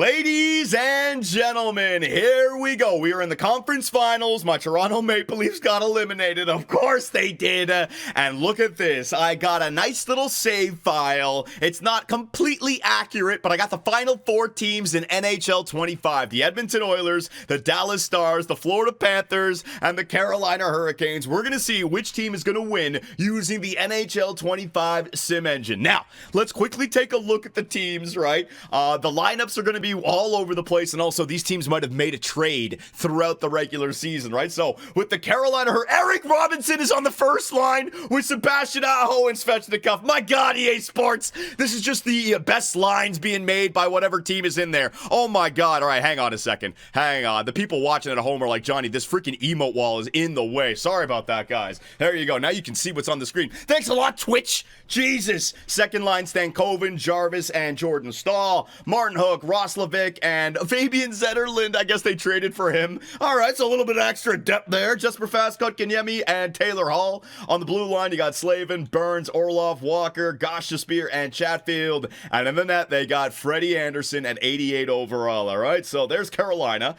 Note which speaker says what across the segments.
Speaker 1: Ladies and gentlemen, here we go. We are in the conference finals. My Toronto Maple Leafs got eliminated. Of course they did. And look at this. I got a nice little save file. It's not completely accurate, but I got the final four teams in NHL 25. The Edmonton Oilers, the Dallas Stars, the Florida Panthers, and the Carolina Hurricanes. We're going to see which team is going to win using the NHL 25 sim engine. Now, let's quickly take a look at the teams, right? The lineups are going to be all over the place, and also these teams might have made a trade throughout the regular season, right? So with the Carolina, Eric Robinson is on the first line with Sebastian Aho and Svechnikov. My God, EA Sports, this is just the best lines being made by whatever team is in there. Oh my God! All right, hang on a second. Hang on. The people watching at home are like, Johnny, this freaking emote wall is in the way. Sorry about that, guys. There you go. Now you can see what's on the screen. Thanks a lot, Twitch. Jesus. Second line, Stankoven, Jarvis, and Jordan Stahl. Martin Hook, Roslovic, and Fabian Zetterlund. I guess they traded for him. All right, so a little bit of extra depth there. Jesper Fast, Kotkaniemi, and Taylor Hall. On the blue line, you got Slavin, Burns, Orlov, Walker, Gostisbehere, and Chatfield. And in the net, they got Freddie Anderson at 88 overall. All right, so there's Carolina.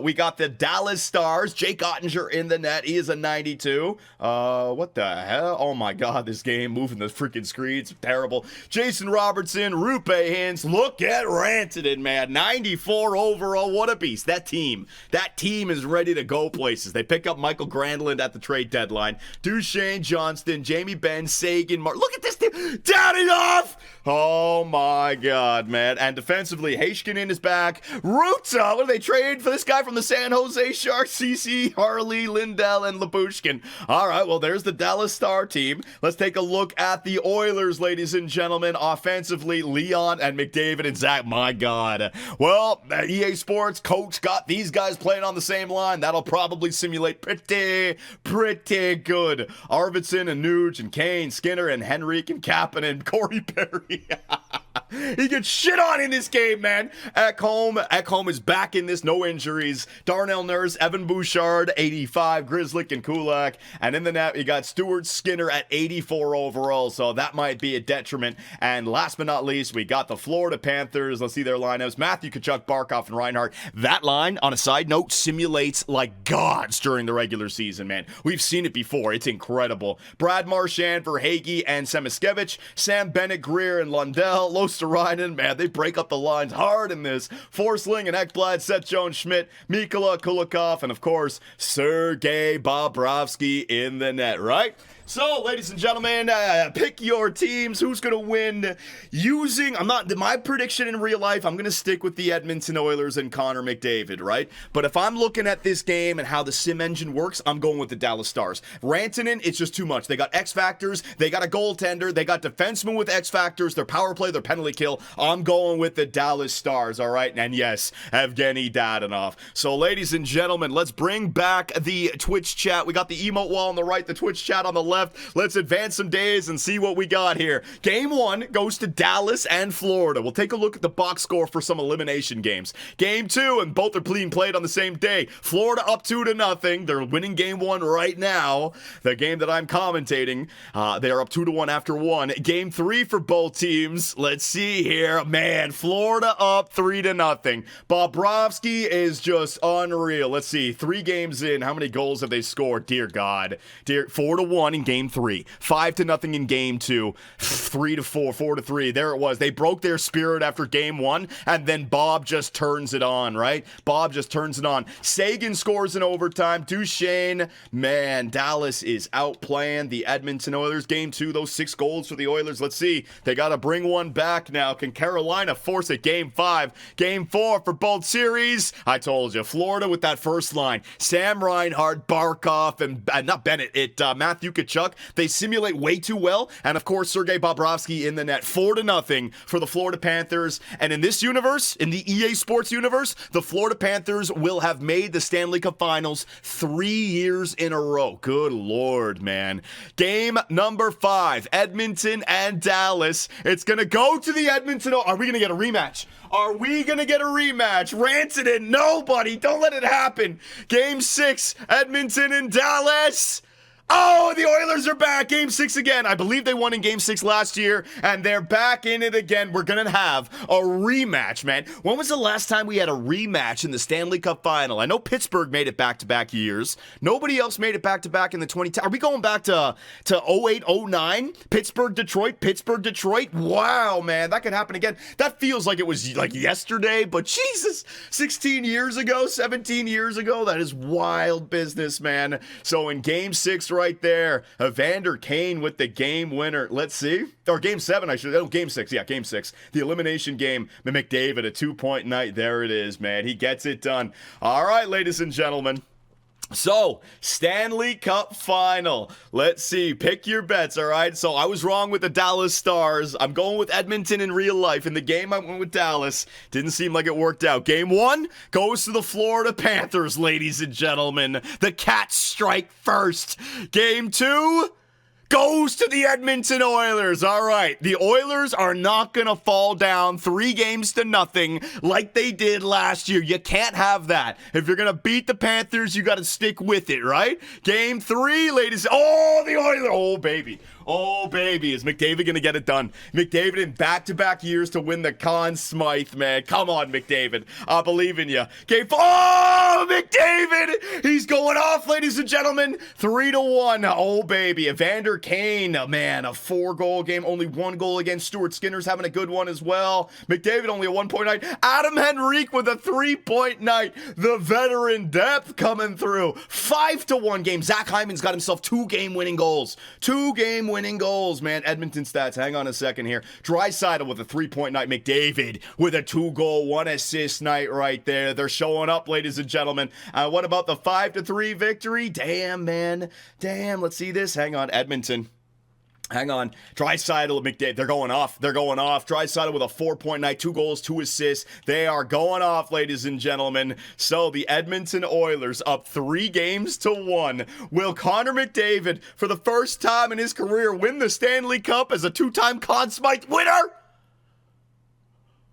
Speaker 1: We got the Dallas Stars. Jake Ottinger in the net. He is a 92. What the hell? Oh my God, this game moving the freaking screens. Terrible. Jason Robertson, Rupe Hintz. Look at Rantanen, man. 94 overall. What a beast. That team is ready to go places. They pick up Michael Granlund at the trade deadline. Duchesne, Johnston, Jamie Benn, Sagan, Look at this team. Daddy-off! Oh my God, man. And defensively, Heiskanen is back. Ruta, what do they trade for this guy from the San Jose Sharks? CC, Harley, Lindell, and Labushkin. All right, well, there's the Dallas Star team. Let's take a look at the Oilers, ladies and gentlemen. Offensively, Leon and McDavid and Zach. My God. Well, EA Sports coach got these guys playing on the same line. That'll probably simulate pretty good. Arvidsson and Nuge and Kane, Skinner and Henrik and Kapanen and Corey Perry. He gets shit on in this game, man. Ekholm is back in this, no injuries. Darnell Nurse, Evan Bouchard, 85, Grzelcyk and Kulak. And in the net, you got Stuart Skinner at 84 overall, so that might be a detriment. And last but not least, we got the Florida Panthers. Let's see their lineups. Matthew Tkachuk, Barkov, and Reinhart. That line, on a side note, simulates like gods during the regular season, man. We've seen it before. It's incredible. Brad Marchand, Verhaeghe, and Semiskevich. Sam Bennett, Greer, and Lundell. Losterainen, man, they break up the lines hard in this. Forsling and Ekblad, Seth Jones, Schmidt, Mikula, Kulikov, and of course, Sergei Bobrovsky in the net, right? So, ladies and gentlemen, pick your teams. Who's going to win using... My prediction in real life, I'm going to stick with the Edmonton Oilers and Connor McDavid, right? But if I'm looking at this game and how the sim engine works, I'm going with the Dallas Stars. Rantanen, it's just too much. They got X Factors. They got a goaltender. They got defensemen with X Factors. Their power play, their penalty kill. I'm going with the Dallas Stars, all right? And yes, Evgeny Dadonov. So, ladies and gentlemen, let's bring back the Twitch chat. We got the emote wall on the right, the Twitch chat on the left. Let's advance some days and see what we got here. Game 1 goes to Dallas and Florida. We'll take a look at the box score for some elimination games. Game 2, and both are being played on the same day. Florida up 2-0. They're winning game 1 right now. The game that I'm commentating, they are up 2-1 after 1. Game 3 for both teams. Let's see here. Man, Florida up 3-0. Bobrovsky is just unreal. Let's see. 3 games in. How many goals have they scored? Dear God. 4-1 in game 3, 5-0 in game 2, 3-4, 4-3. There it was. They broke their spirit after game 1, and then Bob just turns it on, right? Bob just turns it on. Sagan scores in overtime. Duchesne, man, Dallas is outplaying the Edmonton Oilers. Game 2, those 6 goals for the Oilers. Let's see. They got to bring one back now. Can Carolina force it? Game 5, game 4 for both series. I told you, Florida with that first line. Sam Reinhart, Barkov, and not Bennett, Matthew Tkachuk. They simulate way too well. And of course, Sergei Bobrovsky in the net. 4-0 for the Florida Panthers. And in this universe, in the EA Sports universe, the Florida Panthers will have made the Stanley Cup Finals 3 years in a row. Good Lord, man. Game number 5, Edmonton and Dallas. It's going to go to the Edmonton. Are we going to get a rematch? Are we going to get a rematch? Rantanen, nobody. Don't let it happen. Game 6, Edmonton and Dallas. Oh, the Oilers are back. Game 6 again. I believe they won in Game 6 last year, and they're back in it again. We're going to have a rematch, man. When was the last time we had a rematch in the Stanley Cup final? I know Pittsburgh made it back-to-back years. Nobody else made it back-to-back in the 2010s. Are we going back to 08, 09? Pittsburgh, Detroit. Wow, man, that could happen again. That feels like it was like yesterday, but Jesus, 16 years ago, 17 years ago, that is wild business, man. So in Game 6 right there, Evander Kane with the game winner. Let's see. Or Game 7, I should. Oh, Game 6. Yeah, Game 6. The elimination game. McDavid, a 2-point night. There it is, man. He gets it done. All right, ladies and gentlemen. So, Stanley Cup final. Let's see. Pick your bets, all right? So, I was wrong with the Dallas Stars. I'm going with Edmonton in real life. In the game, I went with Dallas. Didn't seem like it worked out. Game 1 goes to the Florida Panthers, ladies and gentlemen. The Cats strike first. Game 2 goes to the Edmonton Oilers. All right, the Oilers are not going to fall down 3-0 like they did last year. You can't have that. If you're going to beat the Panthers, you got to stick with it, right? Game 3, ladies. Oh, the Oilers. Oh, baby. Oh, baby. Is McDavid going to get it done? McDavid in back-to-back years to win the Conn Smythe, man. Come on, McDavid. I believe in you. Game 4. Oh, McDavid. He's going off, ladies and gentlemen. 3-1. Oh, baby. Evander Kane, man, a 4-goal game. Only 1 goal against Stuart Skinner's having a good one as well. McDavid only a 1-point night. Adam Henrique with a 3-point night. The veteran depth coming through. 5-1 game. Zach Hyman's got himself 2 game-winning goals. 2 game-winning goals, man. Edmonton stats. Hang on a second here. Draisaitl with a 3-point night. McDavid with a 2-goal, 1-assist night right there. They're showing up, ladies and gentlemen. What about the 5-3 victory? Damn, man. Damn. Let's see this. Hang on. Edmonton. Hang on. Draisaitl, McDavid, they're going off. Draisaitl with a 4-point night, 2 goals, 2 assists. They are going off, ladies and gentlemen. So the Edmonton Oilers up 3-1. Will Connor McDavid, for the first time in his career, win the Stanley Cup as a 2-time Conn Smythe winner?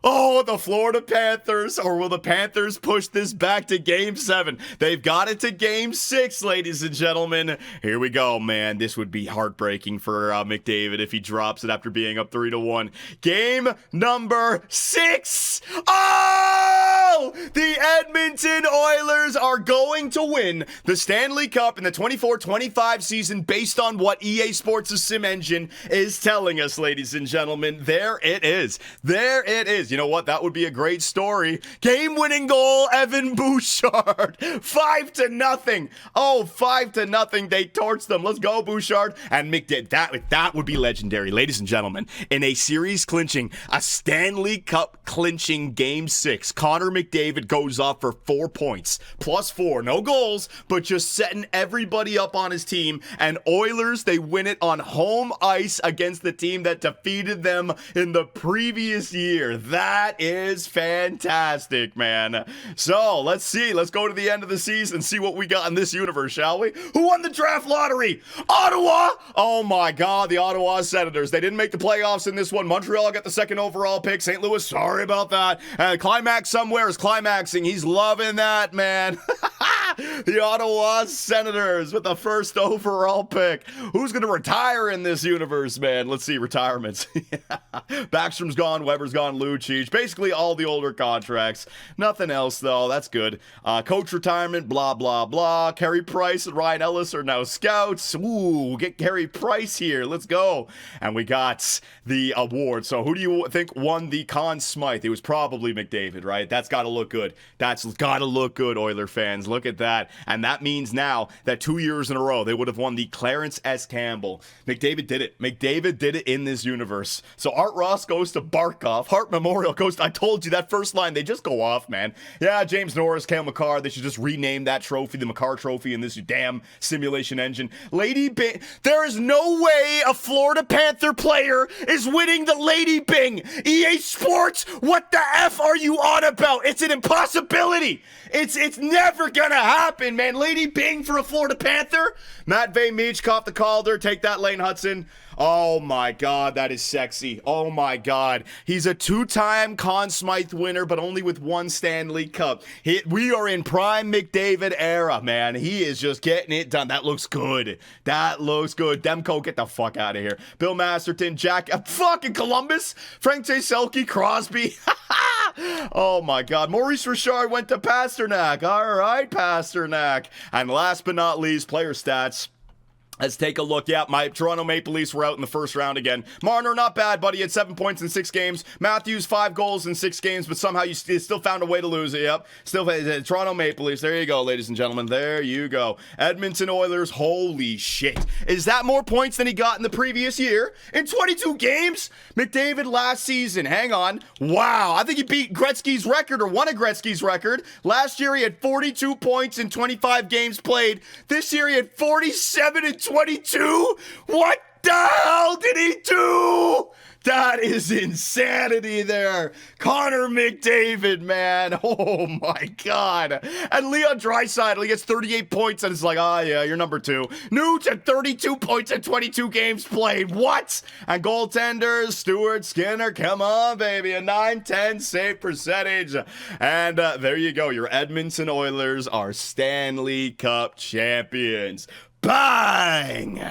Speaker 1: Oh, the Florida Panthers, or will the Panthers push this back to Game 7? They've got it to Game 6, ladies and gentlemen. Here we go, man. This would be heartbreaking for McDavid if he drops it after being up 3-1. Game number 6. Oh! The Edmonton Oilers are going to win the Stanley Cup in the 24-25 season based on what EA Sports' sim engine is telling us, ladies and gentlemen. There it is. There it is. You know what? That would be a great story. Game-winning goal, Evan Bouchard. 5-0. Oh, 5-0. They torched them. Let's go, Bouchard. And McDavid. That would be legendary, ladies and gentlemen. In a series clinching, a Stanley Cup clinching Game 6, Connor McDavid goes off for 4 points. +4. No goals, but just setting everybody up on his team. And Oilers, they win it on home ice against the team that defeated them in the previous year. That is fantastic, man. So, let's see. Let's go to the end of the season and see what we got in this universe, shall we? Who won the draft lottery? Ottawa! Oh my God, the Ottawa Senators. They didn't make the playoffs in this one. Montreal got the 2nd overall pick. St. Louis, sorry about that. Climax somewhere is climaxing. He's loving that, man. The Ottawa Senators with the 1st overall pick. Who's going to retire in this universe, man? Let's see, retirements. Backstrom's gone, Weber's gone, Lucic. Basically all the older contracts. Nothing else, though. That's good. Coach retirement, blah, blah, blah. Carey Price and Ryan Ellis are now scouts. Ooh, get Carey Price here. Let's go. And we got the award. So who do you think won the Conn Smythe? It was probably McDavid, right? That's got to look good. That's got to look good, Oiler fans. Look at that. And that means now that 2 years in a row, they would have won the Clarence S. Campbell. McDavid did it. McDavid did it in this universe. So Art Ross goes to Barkov. Hart Memorial goes to, I told you, that first line, they just go off, man. Yeah, James Norris, Cale Makar, they should just rename that trophy the Makar Trophy in this damn simulation engine. Lady Bing, there is no way a Florida Panther player is winning the Lady Bing. EA Sports, what the F are you on about? It's an impossibility. It's never gonna happen. happened, man? Lady Bing for a Florida Panther? Matvey Michkov the Calder. Take that, Lane Hudson. Oh my God, that is sexy. Oh my God. He's a 2-time Conn Smythe winner, but only with 1 Stanley Cup. We are in prime McDavid era, man. He is just getting it done. That looks good. That looks good. Demko, get the fuck out of here. Bill Masterton, Jack, fucking Columbus, Frank Selke, Crosby. Oh my God. Maurice Richard went to Pasternak. All right, Pasternak. And last but not least, player stats. Let's take a look. Yeah, my Toronto Maple Leafs were out in the first round again. Marner, not bad, buddy. He had 7 points in 6 games. Matthews, 5 goals in 6 games, but somehow you still found a way to lose it. Yep. Still, Toronto Maple Leafs. There you go, ladies and gentlemen. There you go. Edmonton Oilers. Holy shit. Is that more points than he got in the previous year? In 22 games? McDavid last season. Hang on. Wow. I think he beat Gretzky's record or one of Gretzky's record. Last year he had 42 points in 25 games played. This year he had 47 in 22? What the hell did he do? That is insanity there. Connor McDavid, man. Oh my God. And Leon Draisaitl, he gets 38 points and it's like, yeah, you're number 2. Nuge at 32 points in 22 games played. What? And goaltenders, Stuart Skinner, come on, baby. A 910 save percentage. And there you go. Your Edmonton Oilers are Stanley Cup champions. Bang!